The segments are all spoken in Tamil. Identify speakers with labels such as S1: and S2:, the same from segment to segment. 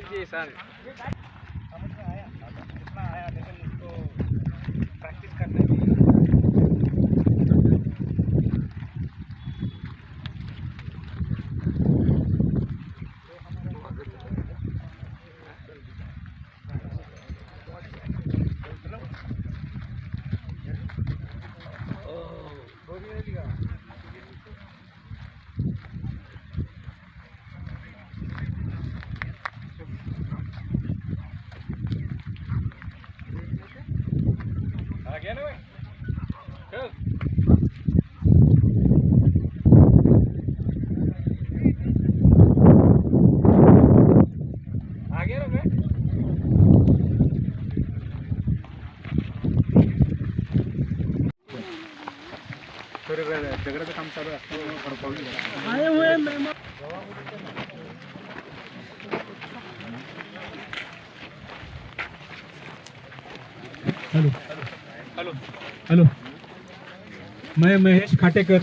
S1: कीजिए सर। समझ में आया? कितना आया लेकिन उसको प्रैक्टिस करने की। आ गया ना भाई? चल। आ गया ना भाई? दगडाचं काम चालू असतं आए हुए मेहमान
S2: हेलो
S1: हेलो
S2: हेलो, मैं महेश खाटेकर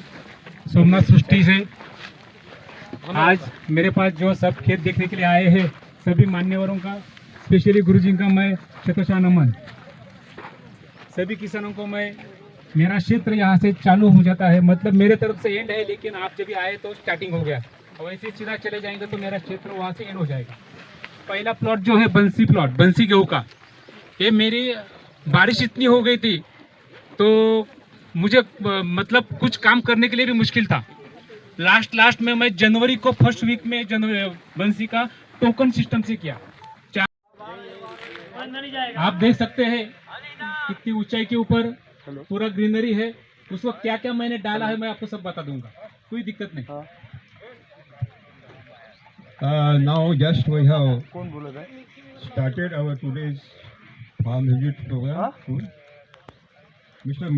S2: सोमनाथ सृष्टि से। आज मेरे पास जो सब खेत देखने के लिए आए हैं सभी मान्यवरों का, स्पेशली गुरुजी का मैं शतशः नमन। सभी किसानों को मैं, मेरा क्षेत्र यहाँ से चालू हो जाता है, मतलब मेरे तरफ से एंड है, लेकिन आप जब आए तो स्टार्टिंग हो गया, और वैसे सीधा चले जाएंगे तो मेरा क्षेत्र वहाँ से एंड हो जाएगा। पहला प्लॉट जो है बंसी प्लॉट, बंसी गेहूँ का, ये मेरी बारिश इतनी हो गई थी तो मुझे मतलब कुछ काम करने के लिए भी मुश्किल था। लास्ट में मैं जनवरी को फर्स्ट वीक में बंसी का टोकन सिस्टम से किया। आप देख सकते हैं कितनी ऊंचाई के ऊपर पूरा ग्रीनरी है। उस वक्त क्या क्या मैंने डाला है मैं आपको सब बता दूंगा, कोई दिक्कत नहीं।
S3: Now just we have started our today's farm visit program. Mr.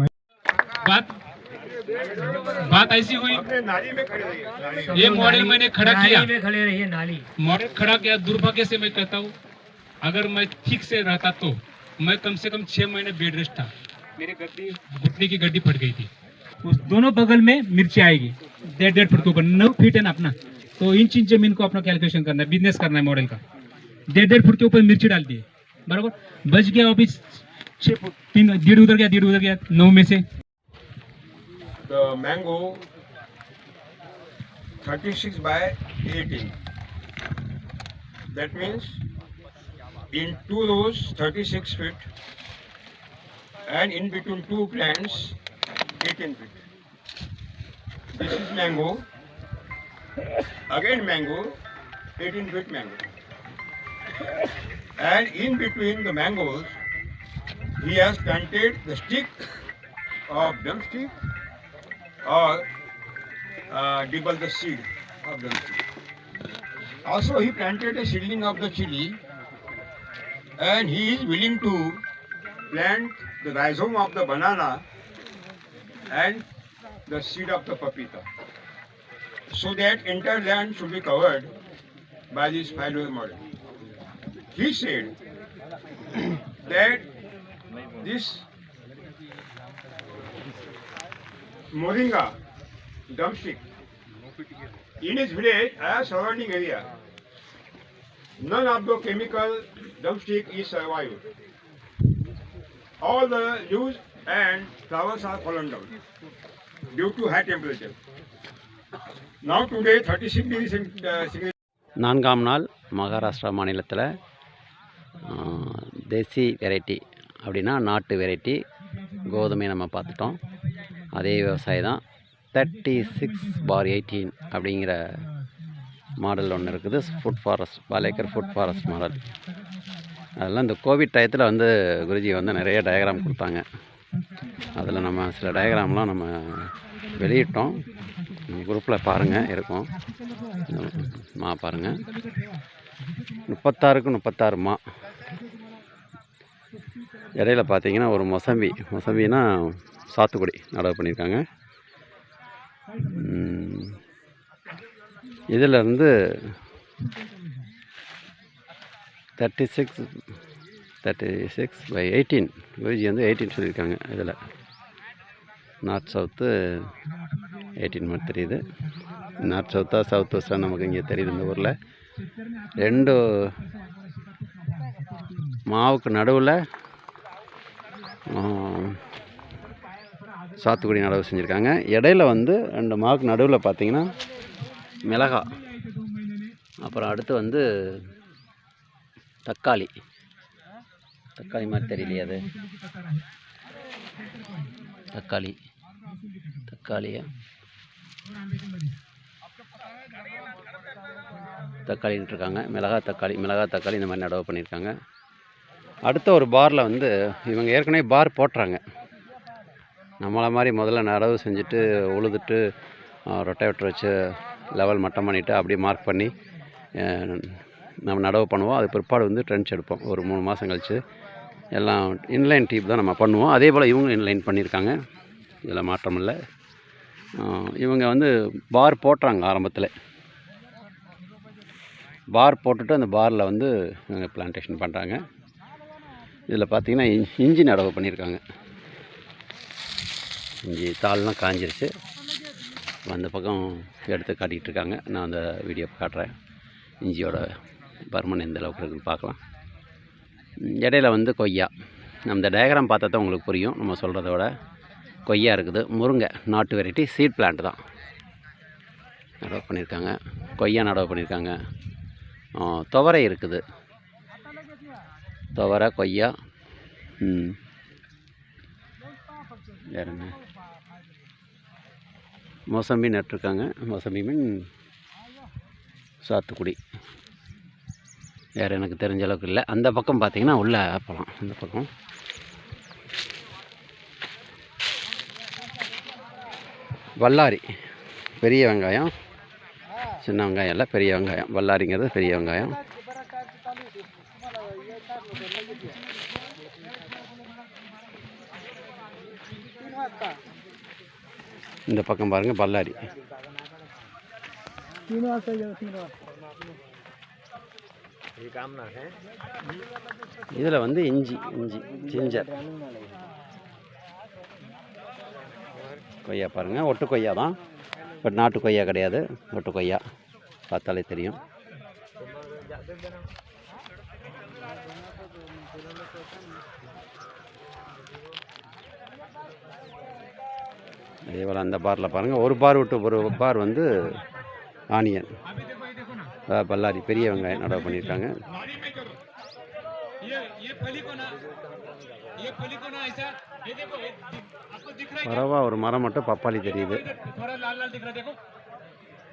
S2: बात ऐसी हुई, ये मॉडल मैंने खड़ा किया,
S1: खड़े रहिए नाली
S2: मॉडल खड़ा किया। दुर्भाग्य से मैं कहता हूँ, अगर मैं ठीक से रहता तो मैं कम से कम 6 महीने बेड रेस्ट था। मेरी गड्डी, घुटने की गड्डी फट गई थी। उस दोनों बगल में मिर्ची आएगी 1.5 फुट के ऊपर, 9 फीट है ना अपना, तो इंच जमीन को अपना कैलकुलेशन करना है, बिजनेस करना है मॉडल का। 1.5 फुट के ऊपर मिर्ची डाल दिए, बराबर बच गया। अभी 6 फुट, 3 डेढ़ उधर गया 9 में से।
S3: The mango 36 by 18. That means in 2 rows 36 feet and in between 2 plants 18 feet. This is mango. Again mango, 18 feet mango. And in between the mangoes, he has planted the stick of drumstick or dibble the seed of drumstick. Also he planted a seedling of the chili, and he is willing to plant the rhizome of the banana and the seed of the papita, so that entire land should be covered by this 5-layer model. He said that this moringa drumstick in his village as surrounding area, none of the chemical drumstick is survived. All the leaves and flowers are fallen down due to high temperature. Now today 36 degrees centigrade.
S4: 4ஆம் நாள் மகாராஷ்டிரா மாநிலத்தில் தேசி வெரைட்டி அப்படின்னா நாட்டு வெரைட்டி கோதுமை நம்ம பார்த்துட்டோம். அதே விவசாயி தான் 36/18 அப்படிங்கிற மாடல் ஒன்று இருக்குது. Food forest, Palekar food forest model. அதெல்லாம் இந்த கோவிட் டயத்தில் வந்து குருஜி வந்து நிறைய டயக்ராம் கொடுத்தாங்க. அதில் நம்ம சில டயக்ராம்லாம் நம்ம வெளியிட்டோம். குரூப்பில் பாருங்கள், இருக்கும். மா பாருங்கள், 36க்கு 36 மா. இடையில பார்த்தீங்கன்னா ஒரு மொசம்பினா சாத்துக்குடி நடவு பண்ணியிருக்காங்க. இதில் இருந்து 36/18 குருஜி வந்து 18 சொல்லியிருக்காங்க. இதில் நார்த் சவுத்து 18 மாதிரி தெரியுது. நார்த் சவுத்தா சவுத் வெஸ்ட்டாக நமக்கு இங்கே தெரியுது. இந்த ஊரில் ரெண்டு மாவுக்கு நடுவில் சாத்துக்குடி நடவு செஞ்சுருக்காங்க. இடையில வந்து ரெண்டு மாவுக்கு நடுவில் பார்த்தீங்கன்னா மிளகாய், அப்புறம் அடுத்து வந்து தக்காளி மாதிரி தெரியலையே அது தக்காளின்ட்டு இருக்காங்க. மிளகாய் தக்காளி இந்த மாதிரி நடவு பண்ணியிருக்காங்க. அடுத்த ஒரு பாரில் வந்து இவங்க ஏற்கனவே பார் போட்டுறாங்க. நம்மளை மாதிரி முதல்ல நடவு செஞ்சுட்டு உழுதுட்டு ரொட்டேவேட்டர் வச்சு லெவல் மட்டம் பண்ணிவிட்டு அப்படியே மார்க் பண்ணி நம்ம நடவு பண்ணுவோம். அது பிற்பாடு வந்து ட்ரென்ச் எடுப்போம். ஒரு 3 மாதம் கழிச்சு எல்லாம் இன்லைன் டீப் தான் நம்ம பண்ணுவோம். அதே போல் இவங்க இன்லைன் பண்ணியிருக்காங்க. இதில் மாற்றம் இல்லை. இவங்க வந்து பார் போட்டுறாங்க. ஆரம்பத்தில் பார் போட்டுட்டு அந்த பாரில் வந்து இவங்க பிளான்டேஷன் பண்ணுறாங்க. இதில் பார்த்திங்கன்னா இஞ்சி நடவு பண்ணியிருக்காங்க. இஞ்சி தாள்லாம் காஞ்சிருச்சு. அந்த பக்கம் எடுத்து காட்டிகிட்டு இருக்காங்க. நான் அந்த வீடியோ காட்டுறேன். இஞ்சியோட பருமன் எந்த அளவுக்கு இருக்குன்னு பார்க்கலாம். இடையில வந்து கொய்யா, அந்த டயக்ராம் பார்த்தா தான் உங்களுக்கு புரியும். நம்ம சொல்கிறத விட கொய்யா இருக்குது. முருங்கை நாட்டு வெரைட்டி சீட் பிளான்ட் தான் நடவு பண்ணியிருக்காங்க. கொய்யா நடவு பண்ணியிருக்காங்க. துவரை இருக்குது. துவரை, கொய்யா, வேறுங்க மோசம்பி நட்டுருக்காங்க. மோசம்பி மீன் சாத்துக்குடி வேறு எனக்கு தெரிஞ்ச அளவுக்கு இல்லை. அந்த பக்கம் பார்த்திங்கன்னா உள்ள போகலாம். அந்த பக்கம் வல்லாரி, பெரிய வெங்காயம், சின்ன வெங்காயம் இல்லை, பெரிய வெங்காயம். வல்லாரிங்கிறது பெரிய வெங்காயம். இந்த பக்கம் பாருங்கள் பல்லாரி. இதில் வந்து இஞ்சி ஜிஞ்சர். கொய்யா பாருங்கள், ஒட்டு கொய்யா தான், பட் நாட்டு கொய்யா கிடையாது. ஒட்டு கொய்யா பார்த்தாலே தெரியும். அதே போல் அந்த பாரில் பாருங்கள், ஒரு பார் விட்டு ஒரு பார் வந்து ஆனியன், பல்லாரி, பெரிய வெங்காயம் நடவு பண்ணியிருக்காங்க. பரவா ஒரு மரம் மட்டும் பப்பாளி தெரியுது.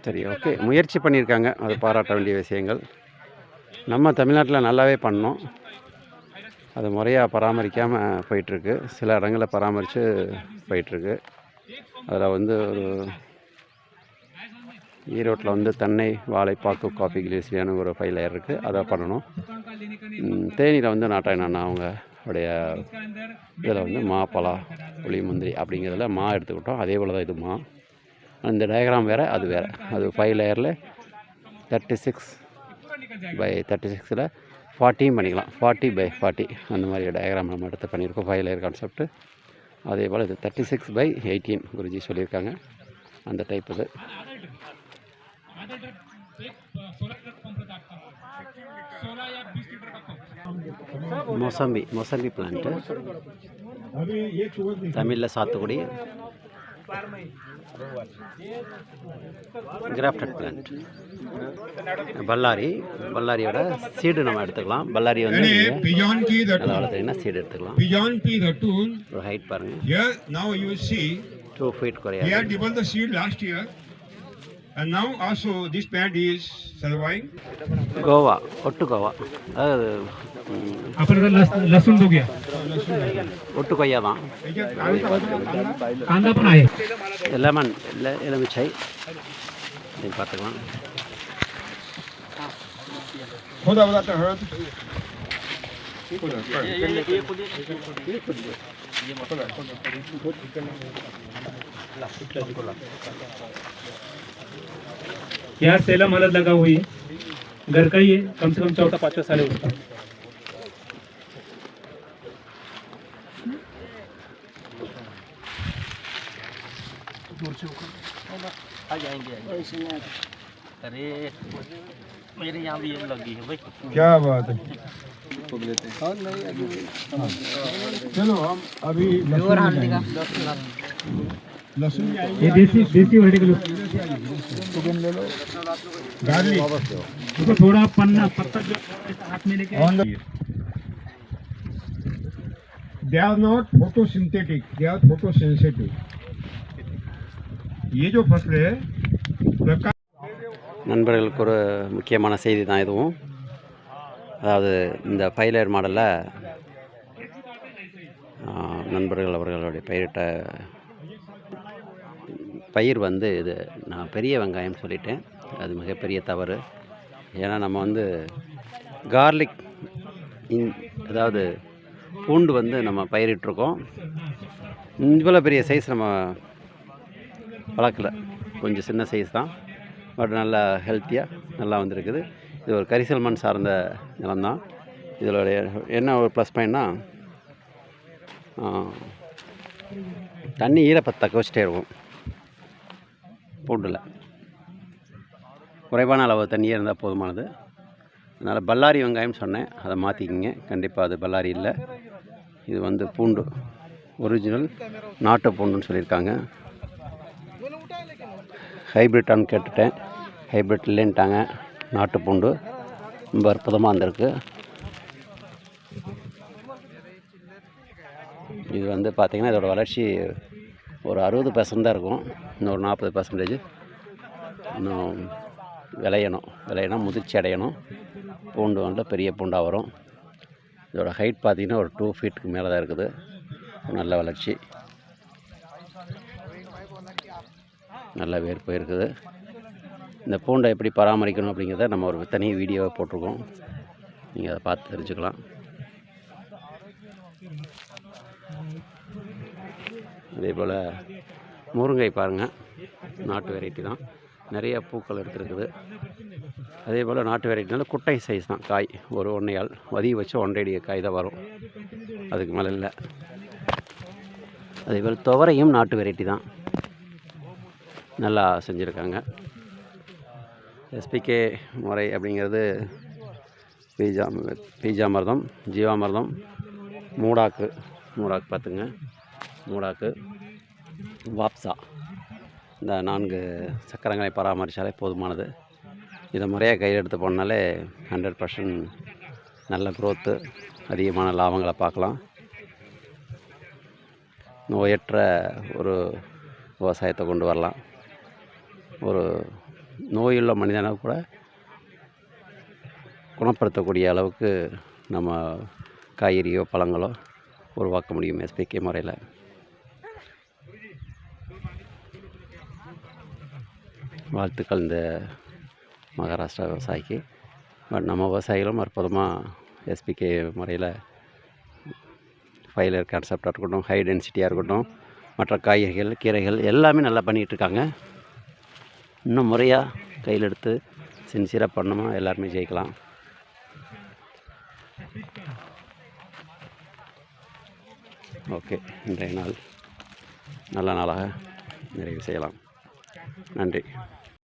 S4: சரி, ஓகே, முயற்சி பண்ணியிருக்காங்க. அது பாராட்ட வேண்டிய விஷயங்கள். நம்ம தமிழ்நாட்டில் நல்லாவே பண்ணோம். அது முறையாக பராமரிக்காமல் போயிட்டுருக்கு. சில இடங்களில் பராமரித்து போயிட்டுருக்கு. அதில் வந்து ஒரு ஈரோட்டில் வந்து தென்னை, வாழைப்பாக்கு, காஃபி கிளேசியான ஒரு 5 லேயர் இருக்குது. அதை பண்ணணும். தேனியில் வந்து நாட்டாயன் அண்ணா அவங்க உடைய இதில் வந்து மா, பலா, புளி, முந்திரி அப்படிங்கிறதுல மா எடுத்துக்கிட்டோம். அதே போல் தான் இது மா. அந்த டயக்ராம் வேறு, அது வேறு. அது 5 லேயரில் 36x36 40 பண்ணிக்கலாம். 40x40 அந்த மாதிரி டயக்ராம் நம்ம எடுத்து பண்ணியிருக்கோம். 5 லேயர் கான்செப்ட்டு. அதே போல் இது 36x18 குருஜி சொல்லியிருக்காங்க. அந்த டைப் இது. மொசம்பி பிளான்ட்டு, தமிழில் சாத்துக்குடி, கிராஃப்டட் பிளான்ட். பல்லாரியோட சீடு நம்ம எடுத்துக்கலாம். பல்லாரி வந்து வளர்த்தீங்கன்னா சீடு எடுத்துக்கலாம். ஒரு ஹைட் பாருங்கள், 2 feet குறையாது.
S3: And now also this plant is surviving.
S4: Goa, ஒட்டு கோவா, அதாவது
S2: लसूण गया
S4: ஒட்டு கொய்யா தான்.
S2: कांदा पण आहे.
S4: லெமன், எலுமிச்சை பார்த்துக்கலாம்.
S3: खोदा बताता हळद.
S2: यहाँ सेलम हलद लगा हुई है. घर का ही है. कम से कम 4-5 साल है उसका. आ जाएंगे. अरे
S1: मेरे यहाँ भी ये लगी है भाई।
S3: क्या बात है। चलो हम अभी लहसुन भी आएगी।
S2: ये देसी वैरायटी का
S3: ले लो।
S2: गार्लिक उसको थोड़ा पत्ता जो हाथ में लेके
S3: They are not photosynthetic, they are photosensitive. ये जो फसल है प्रकाश
S4: நண்பர்களுக்கு ஒரு முக்கியமான செய்தி தான் இதுவும். அதாவது இந்த பைலர் மாடலில் நண்பர்கள் அவர்களுடைய பயிரிட்ட பயிர் வந்து இது நான் பெரிய வெங்காயம் சொல்லிட்டேன். அது மிகப்பெரிய தவறு. ஏன்னா நம்ம வந்து கார்லிக் அதாவது பூண்டு வந்து நம்ம பயிரிட்டிருக்கோம். இவ்வளோ பெரிய சைஸ் நம்ம வளர்க்கல, கொஞ்சம் சின்ன சைஸ் தான். பட் நல்லா ஹெல்த்தியாக நல்லா வந்திருக்குது. இது ஒரு கரிசல் மண் சார்ந்த நிலம்தான். இதோடைய என்ன ஒரு ப்ளஸ் பாயிண்ட்னா தண்ணி ஈரப்பத்தை தக்க வச்சுட்டே இருக்கும். பூண்டில் குறைவான அளவு தண்ணியே இருந்தால் போதுமானது. அதனால் பல்லாரி வெங்காயம் சொன்னேன், அதை மாற்றிக்கிங்க. கண்டிப்பாக அது பல்லாரி இல்லை, இது வந்து பூண்டு, ஒரிஜினல் நாட்டு பூண்டுன்னு சொல்லியிருக்காங்க. ஹைப்ரிட்டான்னு கேட்டுட்டேன், ஹைப்ரிட் இல்லைன்ட்டாங்க. நாட்டு பூண்டு ரொம்ப அற்புதமாக இருந்திருக்கு. இது வந்து பார்த்திங்கன்னா இதோட வளர்ச்சி ஒரு 60% தான் இருக்கும். இன்னொரு 40% இன்னும் விளையணும், முதிர்ச்சி அடையணும். பூண்டு வந்து பெரிய பூண்டாக வரும். இதோட ஹைட் பார்த்திங்கன்னா ஒரு 2 ஃபீட்டுக்கு மேலே தான் இருக்குது. நல்ல வளர்ச்சி, நல்ல வேர் போயிருக்குது. இந்த பூண்டை எப்படி பராமரிக்கணும் அப்படிங்கிறத நம்ம ஒரு தனி வீடியோவை போட்டிருக்கோம், நீங்கள் அதை பார்த்து தெரிஞ்சுக்கலாம். அதே போல் முருங்கை பாருங்கள், நாட்டு வெரைட்டி தான், நிறைய பூக்கள் எடுத்துருக்குது. அதே போல் நாட்டு வெரைட்டினால குட்டை சைஸ் தான் காய், ஒரு 1.5 வதிய வச்சு 1.5 காய் தான் வரும், அதுக்கு மேலே இல்லை. அதே போல் துவரையும் நாட்டு வெரைட்டி தான், நல்லா செஞ்சுருக்காங்க. எஸ்பிகே முறை அப்படிங்கிறது பீஜாமிர்தம், ஜீவாமிர்தம், மூடாக்கு பார்த்துங்க, மூடாக்கு, வாப்சா, இந்த 4 சக்கரங்களை பராமரித்தாலே போதுமானது. இதை முறையாக கையில் எடுத்து போனாலே 100% நல்ல க்ரோத்து, அதிகமான லாபங்களை பார்க்கலாம். நோயற்ற ஒரு விவசாயத்தை கொண்டு வரலாம். ஒரு நோயுள்ள மனிதனை கூட குணப்படுத்தக்கூடிய அளவுக்கு நம்ம காய்கறியோ பழங்களோ உருவாக்க முடியும் எஸ்பிகே முறையில். வாழ்த்துக்கள் இந்த மகாராஷ்டிரா விவசாயிக்கு. பட் நம்ம விவசாயிகளும் அற்புதமாக எஸ்பிகே முறையில் ஃபைலர் கான்செப்டாக இருக்கட்டும், ஹை டென்சிட்டியாக இருக்கட்டும், மற்ற காய்கறிகள், கீரைகள் எல்லாமே நல்லா பண்ணிகிட்ருக்காங்க. இன்னும் முறையாக கையில் எடுத்து சின்சியராக பண்ணோமா எல்லாருமே ஜெயிக்கலாம். ஓகே, இன்றைய நாள் நல்ல நாளாக நிறைவு செய்யலாம். நன்றி.